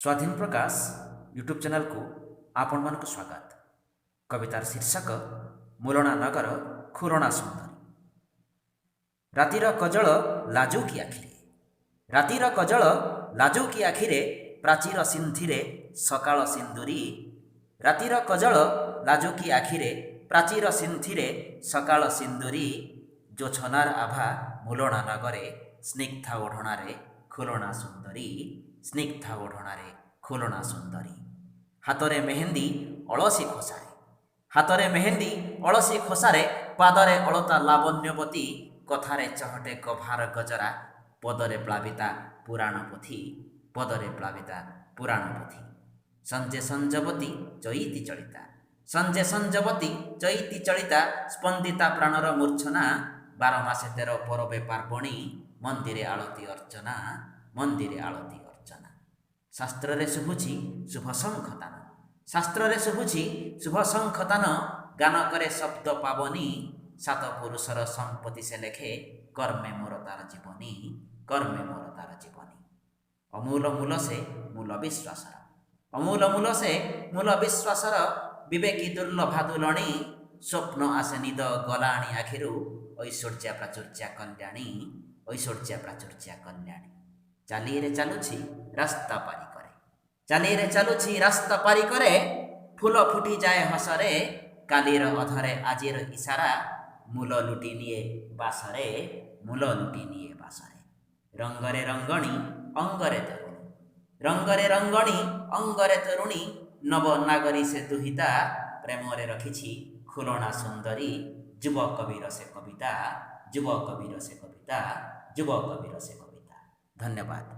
ସ୍ୱାଧୀନ ପ୍ରକାଶ YouTube ଚ୍ୟାନେଲକୁ ଆପଣମାନଙ୍କୁ ସ୍ୱାଗତ। କବିତାର ଶୀର୍ଷକ ମୁଲଣା ନଗର ଖୁରଣା ସୁନ୍ଦରୀ। ରାତିର କଜଳ ଲାଜୁ କି ଆଖିରେ, ରାତିର କଜଳ ଲାଜୁ କି ଆଖିରେ, ପ୍ରାଚୀର ସିନ୍ଥିରେ ସକାଳ ସିନ୍ଦୁରୀ। ରାତିର କଜଳ ଲାଜୁ କି ଆଖିରେ, ପ୍ରାଚୀର ସିନ୍ଥିରେ ସକାଳ ସିନ୍ଦୁରୀ। ଜୋଛନାର ଆଭା ମୁଲଣା ନଗରେ, ସ୍ନିଗ୍ଧା ଓଢ଼ଣାରେ ଖୁଲଣା ସୁନ୍ଦରୀ। ସ୍ନିଗ୍ଧା ଓଢ଼ଣାରେ ଖୁଲଣା ସୁନ୍ଦରୀ। ହାତରେ ମେହେନ୍ଦି ଅଳସୀ ଖୋସାରେ, ହାତରେ ମେହେନ୍ଦି ଅଳସୀ ଖୋସାରେ, ପାଦରେ ଅଳତା ଲାବଣ୍ୟବତୀ। କଥାରେ ଚହଟେ ଗଭାର ଗଜରା, ପଦରେ ପ୍ଳାବିତା ପୁରାଣ ପୋଥି। ପଦରେ ପ୍ଳାବିତା ପୁରାଣ ପୋଥି। ସଞ୍ଜେ ସଞ୍ଜବତୀ ଚଇତି ଚଳିତା, ସଞ୍ଜେ ସଞ୍ଜବତୀ ଚଇତି ଚଳିତା। ସ୍ପନ୍ଦିତା ପ୍ରାଣର ମୂର୍ଚ୍ଛନା, ବାର ମାସେ ତେର ପରବେ ପାର୍ବଣୀ। ମନ୍ଦିରେ ଆଳତି ଅର୍ଚ୍ଚନା, ମନ୍ଦିରେ ଆଳତି ଅର୍ଚ୍ଚନା। ଶାସ୍ତ୍ରରେ ଶୁଭୁଛି ଶୁଭ ଶଙ୍ଖତାନ, ଶାସ୍ତ୍ରରେ ଶୁଭୁଛି ଶୁଭ ଶଙ୍ଖତାନ। ଗାନ କରେ ଶବ୍ଦ ପାବନୀ, ସାତ ପୁରୁଷର ସମ୍ପତ୍ତି ସେ ଲେଖେ, କର୍ମେ ମୋର ତାର ଜୀବନୀ। କର୍ମେ ମୋର ତାର ଜୀବନୀ। ଅମୂଲ ମୂଲ ସେ ମୂଲ ବିଶ୍ୱାସର, ଅମୂଲ ମୂଲ ସେ ମୂଲ ବିଶ୍ୱାସର। ବିବେକୀ ଦୁର୍ଲଭା ଦୁଲଣୀ, ସ୍ୱପ୍ନ ଆସେ ନିଦ ଗଲାଣି ଆଖିରୁ। ଐଶ୍ୱର୍ଯ୍ୟା ପ୍ରାଚୁର୍ଯ୍ୟା କଲ୍ୟାଣୀ, ଐଶ୍ୱର୍ଯ୍ୟା ପ୍ରାଚୁର୍ଯ୍ୟା କଲ୍ୟାଣୀ। ଚାଲିରେ ଚାଲୁଛି ରାସ୍ତା ପାରି କରେ, ଚାଲିରେ ଚାଲୁଛି ରାସ୍ତା ପାରି କରେ। ଫୁଲ ଫୁଟିଯାଏ ହସରେ, କାଲିର ଅଧରେ ଆଜିର ଇସାରା। ମୂଲ ଲୁଟି ନିଏ ବାସରେ, ମୂଲ ଲୁଟି ନିଏ ବାସରେ। ରଙ୍ଗରେ ରଙ୍ଗଣୀ ଅଙ୍ଗରେ ତରୁଣୀ, ରଙ୍ଗରେ ରଙ୍ଗଣୀ ଅଙ୍ଗରେ ତରୁଣୀ। ନବ ନାଗରୀ ସେ ଦୁହିତା, ପ୍ରେମରେ ରଖିଛି ଖୁଲଣା ସୁନ୍ଦରୀ। ଯୁବ କବିର ସେ କବିତା, ଯୁବ କବିର ସେ କବିତା, ଯୁବ କବିର ସେ କବିତା। ଧନ୍ୟବାଦ।